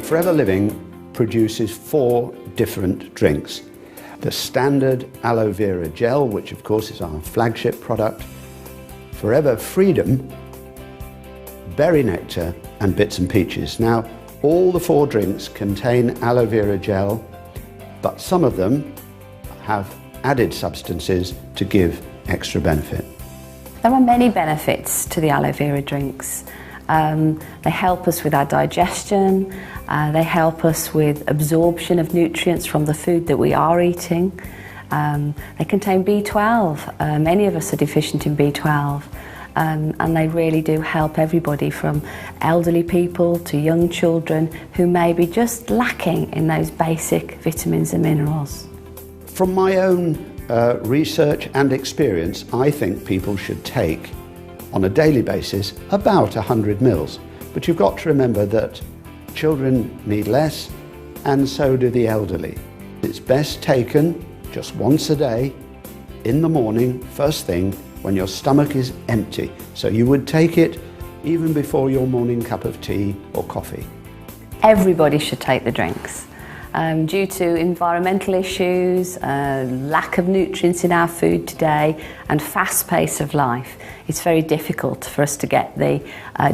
Forever Living produces 4 different drinks. The standard Aloe Vera gel, which of course is our flagship product, Forever Freedom, Berry Nectar and Bits and Peaches. Now, all the 4 drinks contain aloe vera gel, but some of them have added substances to give extra benefit. There are many benefits to the aloe vera drinks. They help us with our digestion, they help us with absorption of nutrients from the food that we are eating. They contain B12. Many of us are deficient in B12. And they really do help everybody from elderly people to young children who may be just lacking in those basic vitamins and minerals. From my own research and experience, I think people should take on a daily basis about 100 mils. But you've got to remember that children need less and so do the elderly. It's best taken just once a day in the morning, first thing, when your stomach is empty. So you would take it even before your morning cup of tea or coffee. Everybody should take the drinks. Due to environmental issues, lack of nutrients in our food today and fast pace of life, it's very difficult for us to get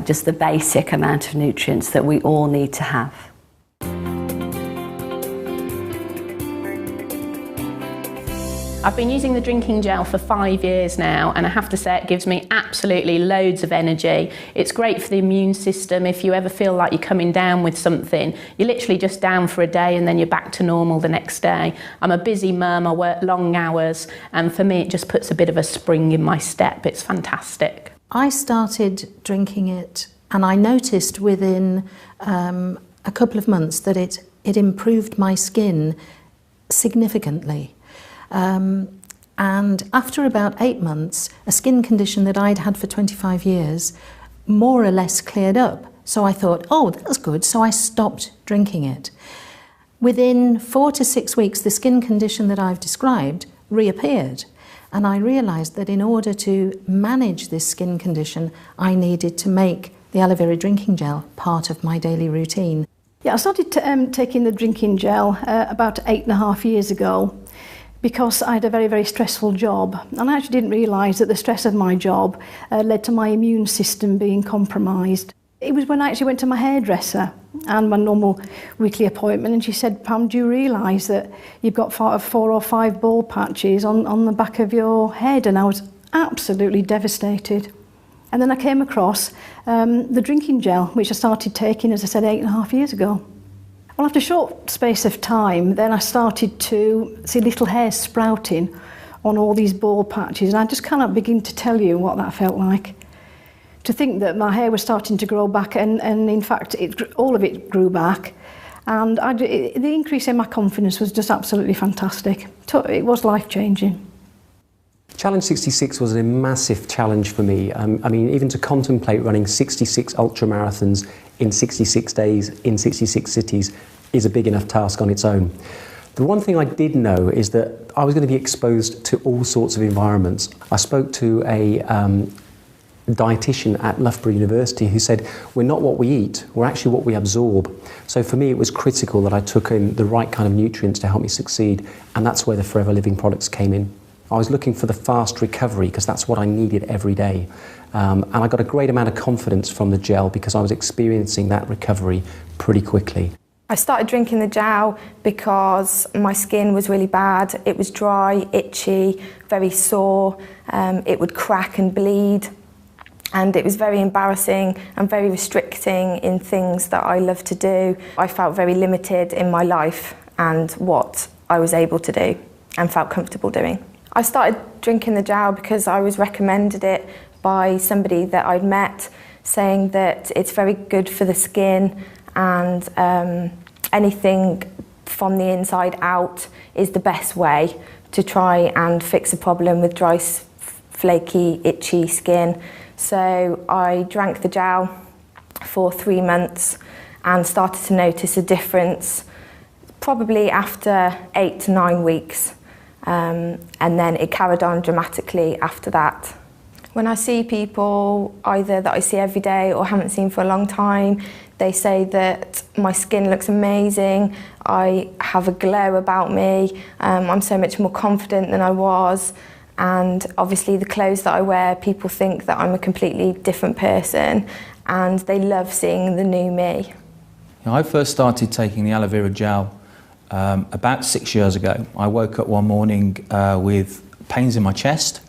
just the basic amount of nutrients that we all need to have. I've been using the drinking gel for 5 years now, and I have to say it gives me absolutely loads of energy. It's great for the immune system. If you ever feel like you're coming down with something, you're literally just down for a day and then you're back to normal the next day. I'm a busy mum, I work long hours, and for me it just puts a bit of a spring in my step. It's fantastic. I started drinking it and I noticed within a couple of months that it improved my skin significantly. And after about 8 months, a skin condition that I'd had for 25 years more or less cleared up. So I thought, oh, that's good. So I stopped drinking it. Within 4 to 6 weeks, the skin condition that I've described reappeared. And I realised that in order to manage this skin condition, I needed to make the aloe vera drinking gel part of my daily routine. Yeah, I started taking the drinking gel about 8.5 years ago, because I had a very, very stressful job. And I actually didn't realise that the stress of my job led to my immune system being compromised. It was when I actually went to my hairdresser and my normal weekly appointment, and she said, Pam, do you realise that you've got 4 or 5 bald patches on the back of your head? And I was absolutely devastated. And then I came across the drinking gel, which I started taking, as I said, 8.5 years ago. Well, after a short space of time, then I started to see little hairs sprouting on all these bald patches, and I just cannot begin to tell you what that felt like. To think that my hair was starting to grow back, and in fact, all of it grew back, and the increase in my confidence was just absolutely fantastic. It was life-changing. Challenge 66 was a massive challenge for me. I mean, even to contemplate running 66 ultra marathons in 66 days in 66 cities is a big enough task on its own. The one thing I did know is that I was going to be exposed to all sorts of environments. I spoke to a dietitian at Loughborough University who said, we're not what we eat, we're actually what we absorb. So for me, it was critical that I took in the right kind of nutrients to help me succeed, and that's where the Forever Living products came in. I was looking for the fast recovery because that's what I needed every day. And I got a great amount of confidence from the gel because I was experiencing that recovery pretty quickly. I started drinking the gel because my skin was really bad. It was dry, itchy, very sore. It would crack and bleed. And it was very embarrassing and very restricting in things that I love to do. I felt very limited in my life and what I was able to do and felt comfortable doing. I started drinking the gel because I was recommended it by somebody that I'd met, saying that it's very good for the skin and anything from the inside out is the best way to try and fix a problem with dry, flaky, itchy skin. So I drank the gel for 3 months and started to notice a difference probably after 8 to 9 weeks. And then it carried on dramatically after that. When I see people either that I see every day or haven't seen for a long time, they say that my skin looks amazing, I have a glow about me, I'm so much more confident than I was, and obviously the clothes that I wear, people think that I'm a completely different person, and they love seeing the new me. I first started taking the aloe vera gel about 6 years ago. I woke up one morning with pains in my chest,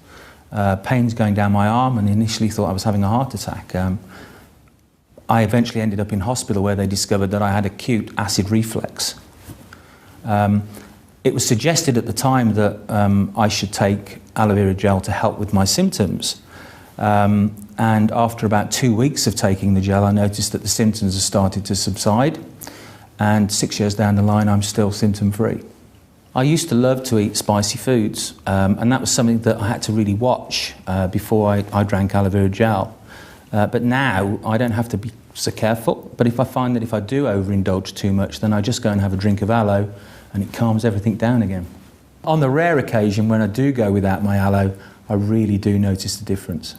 pains going down my arm, and initially thought I was having a heart attack. I eventually ended up in hospital where they discovered that I had acute acid reflux. It was suggested at the time that I should take aloe vera gel to help with my symptoms. And after about 2 weeks of taking the gel, I noticed that the symptoms had started to subside. And 6 years down the line, I'm still symptom-free. I used to love to eat spicy foods, and that was something that I had to really watch before I drank aloe vera gel. But now I don't have to be so careful, but if I find that if I do overindulge too much, then I just go and have a drink of aloe and it calms everything down again. On the rare occasion when I do go without my aloe, I really do notice the difference.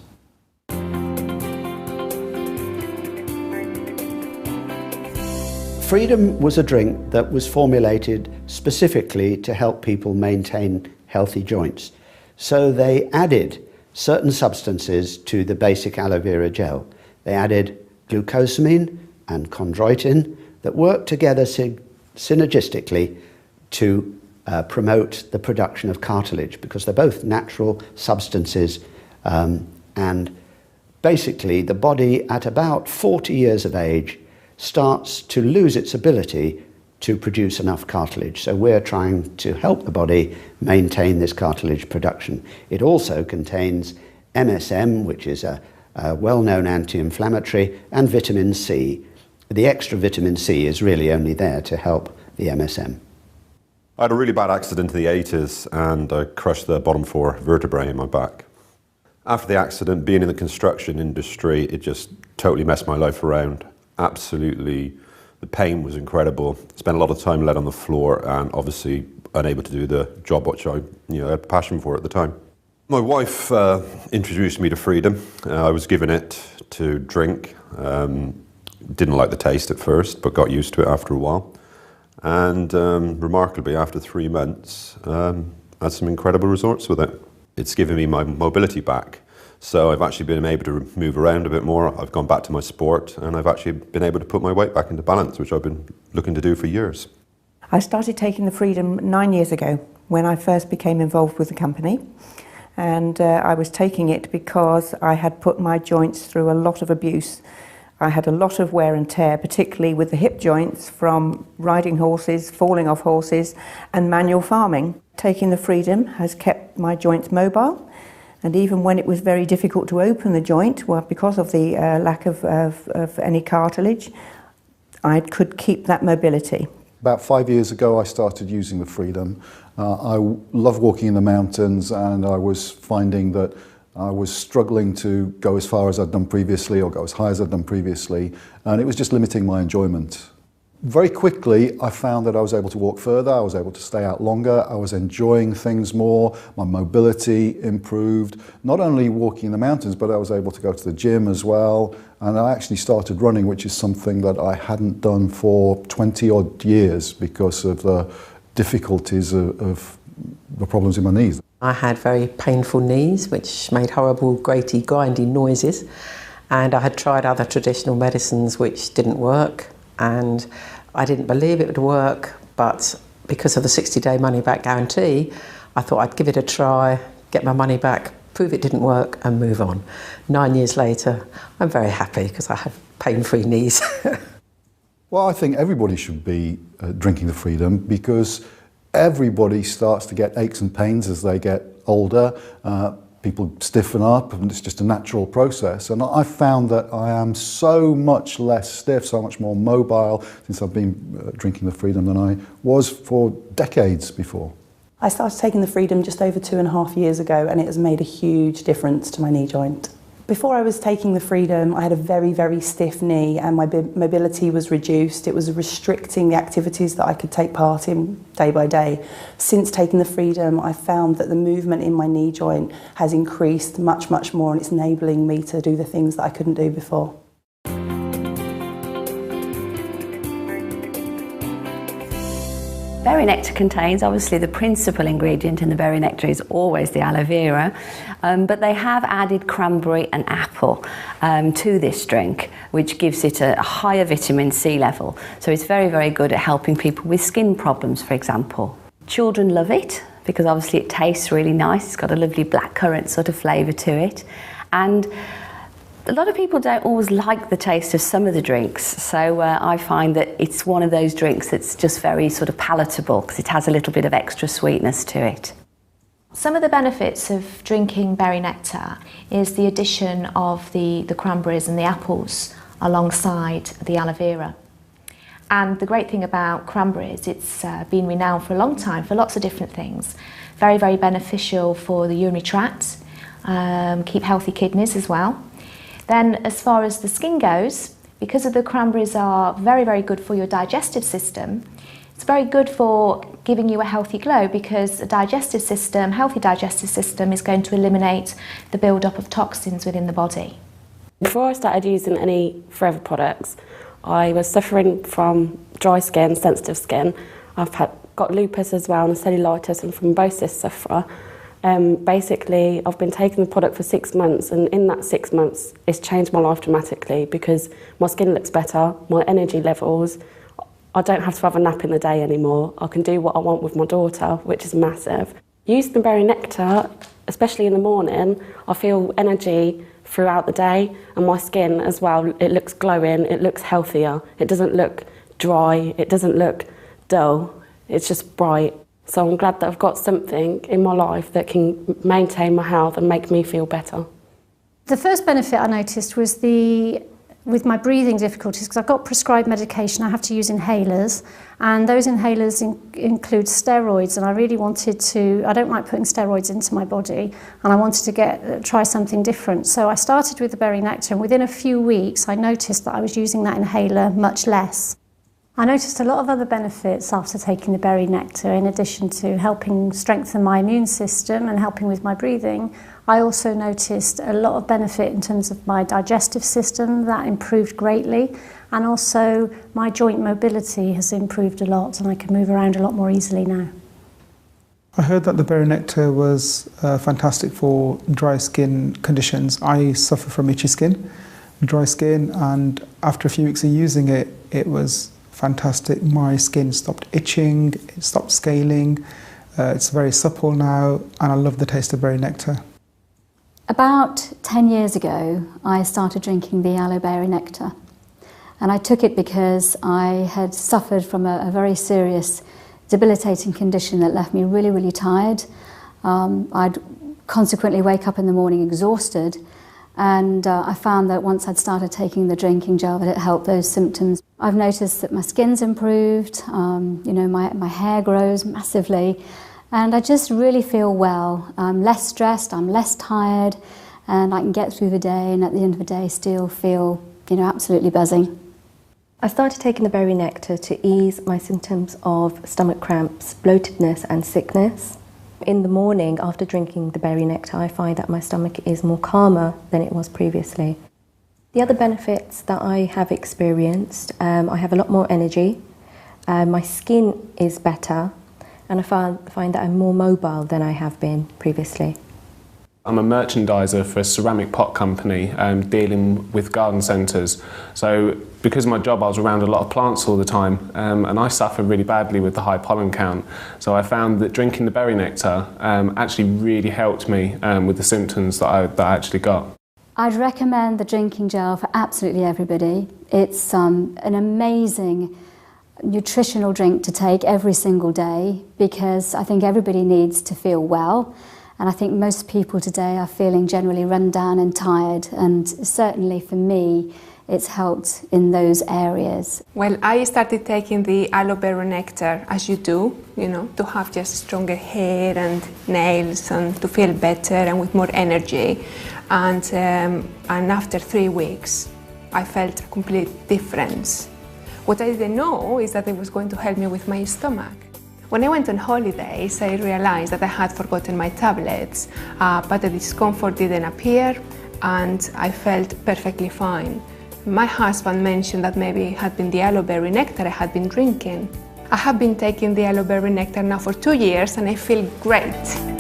Freedom was a drink that was formulated specifically to help people maintain healthy joints. So they added certain substances to the basic aloe vera gel. They added glucosamine and chondroitin that work together synergistically to promote the production of cartilage, because they're both natural substances, and basically the body at about 40 years of age starts to lose its ability to produce enough cartilage. So we're trying to help the body maintain this cartilage production. It also contains MSM, which is a well-known anti-inflammatory, and vitamin C. The extra vitamin C is really only there to help the MSM. I had a really bad accident in the 80s and I crushed the bottom 4 vertebrae in my back. After the accident, being in the construction industry, it just totally messed my life around. Absolutely, the pain was incredible. Spent a lot of time laid on the floor and obviously unable to do the job which I had a passion for at the time. My wife introduced me to Freedom. I was given it to drink. Didn't like the taste at first, but got used to it after a while. And remarkably, after 3 months, had some incredible results with it. It's given me my mobility back. So I've actually been able to move around a bit more. I've gone back to my sport, and I've actually been able to put my weight back into balance, which I've been looking to do for years. I started taking the Freedom 9 years ago when I first became involved with the company. And I was taking it because I had put my joints through a lot of abuse. I had a lot of wear and tear, particularly with the hip joints from riding horses, falling off horses, and manual farming. Taking the Freedom has kept my joints mobile. And even when it was very difficult to open the joint, well, because of the lack of any cartilage, I could keep that mobility. About 5 years ago, I started using the Freedom. I love walking in the mountains, and I was finding that I was struggling to go as far as I'd done previously or go as high as I'd done previously, and it was just limiting my enjoyment. Very quickly, I found that I was able to walk further, I was able to stay out longer, I was enjoying things more, my mobility improved, not only walking in the mountains, but I was able to go to the gym as well, and I actually started running, which is something that I hadn't done for 20 odd years because of the difficulties of the problems in my knees. I had very painful knees, which made horrible, graty, grindy noises, and I had tried other traditional medicines which didn't work. And I didn't believe it would work, but because of the 60-day money-back guarantee, I thought I'd give it a try, get my money back, prove it didn't work, and move on. 9 years later, I'm very happy because I have pain-free knees. Well, I think everybody should be drinking the Freedom because everybody starts to get aches and pains as they get older. People stiffen up, and it's just a natural process. And I found that I am so much less stiff, so much more mobile since I've been drinking the Freedom than I was for decades before. I started taking the Freedom just over 2.5 years ago, and it has made a huge difference to my knee joint. Before I was taking the Freedom, I had a very, very stiff knee and my mobility was reduced. It was restricting the activities that I could take part in day by day. Since taking the Freedom, I found that the movement in my knee joint has increased much, much more, and it's enabling me to do the things that I couldn't do before. Berry nectar contains, obviously the principal ingredient in the berry nectar is always the aloe vera, but they have added cranberry and apple to this drink, which gives it a higher vitamin C level. So it's very, very good at helping people with skin problems, for example. Children love it because obviously it tastes really nice. It's got a lovely blackcurrant sort of flavour to it. And a lot of people don't always like the taste of some of the drinks, so I find that it's one of those drinks that's just very sort of palatable because it has a little bit of extra sweetness to it. Some of the benefits of drinking berry nectar is the addition of the cranberries and the apples alongside the aloe vera. And the great thing about cranberries, it's been renowned for a long time for lots of different things. Very, very beneficial for the urinary tract, keep healthy kidneys as well. Then as far as the skin goes, because of the cranberries are very, very good for your digestive system, it's very good for giving you a healthy glow because a healthy digestive system is going to eliminate the build-up of toxins within the body. Before I started using any Forever products, I was suffering from dry skin, sensitive skin. I've got lupus as well and cellulitis and thrombosis sufferer. Basically, I've been taking the product for 6 months, and in that 6 months, it's changed my life dramatically because my skin looks better, my energy levels, I don't have to have a nap in the day anymore. I can do what I want with my daughter, which is massive. Using the berry nectar, especially in the morning, I feel energy throughout the day, and my skin as well, it looks glowing, it looks healthier, it doesn't look dry, it doesn't look dull, it's just bright. So I'm glad that I've got something in my life that can maintain my health and make me feel better. The first benefit I noticed was with my breathing difficulties, because I've got prescribed medication, I have to use inhalers, and those inhalers include steroids, and I really wanted to, I don't like putting steroids into my body, and I wanted to try something different. So I started with the berry nectar, and within a few weeks I noticed that I was using that inhaler much less. I noticed a lot of other benefits after taking the berry nectar. In addition to helping strengthen my immune system and helping with my breathing, I also noticed a lot of benefit in terms of my digestive system. That improved greatly, and also my joint mobility has improved a lot, and I can move around a lot more easily now. I heard that the berry nectar was fantastic for dry skin conditions. I suffer from itchy skin, dry skin, and after a few weeks of using it, it was fantastic. My skin stopped itching, it stopped scaling, it's very supple now, and I love the taste of berry nectar. About 10 years ago, I started drinking the aloe berry nectar, and I took it because I had suffered from a very serious debilitating condition that left me really, really tired. I'd consequently wake up in the morning exhausted, and I found that once I'd started taking the drinking gel that it helped those symptoms. I've noticed that my skin's improved, you know, my hair grows massively, and I just really feel well. I'm less stressed, I'm less tired, and I can get through the day, and at the end of the day still feel, you know, absolutely buzzing. I started taking the berry nectar to ease my symptoms of stomach cramps, bloatedness and sickness. In the morning, after drinking the berry nectar, I find that my stomach is more calmer than it was previously. The other benefits that I have experienced, I have a lot more energy, my skin is better, and I find that I'm more mobile than I have been previously. I'm a merchandiser for a ceramic pot company dealing with garden centres. So because of my job, I was around a lot of plants all the time, and I suffer really badly with the high pollen count. So I found that drinking the berry nectar actually really helped me with the symptoms that I actually got. I'd recommend the drinking gel for absolutely everybody. It's an amazing nutritional drink to take every single day, because I think everybody needs to feel well. And I think most people today are feeling generally run down and tired, and certainly for me, it's helped in those areas. Well, I started taking the aloe berry nectar, as you do, to have just stronger hair and nails and to feel better and with more energy. And after 3 weeks, I felt a complete difference. What I didn't know is that it was going to help me with my stomach. When I went on holidays, I realized that I had forgotten my tablets, but the discomfort didn't appear and I felt perfectly fine. My husband mentioned that maybe it had been the aloe berry nectar I had been drinking. I have been taking the aloe berry nectar now for 2 years and I feel great.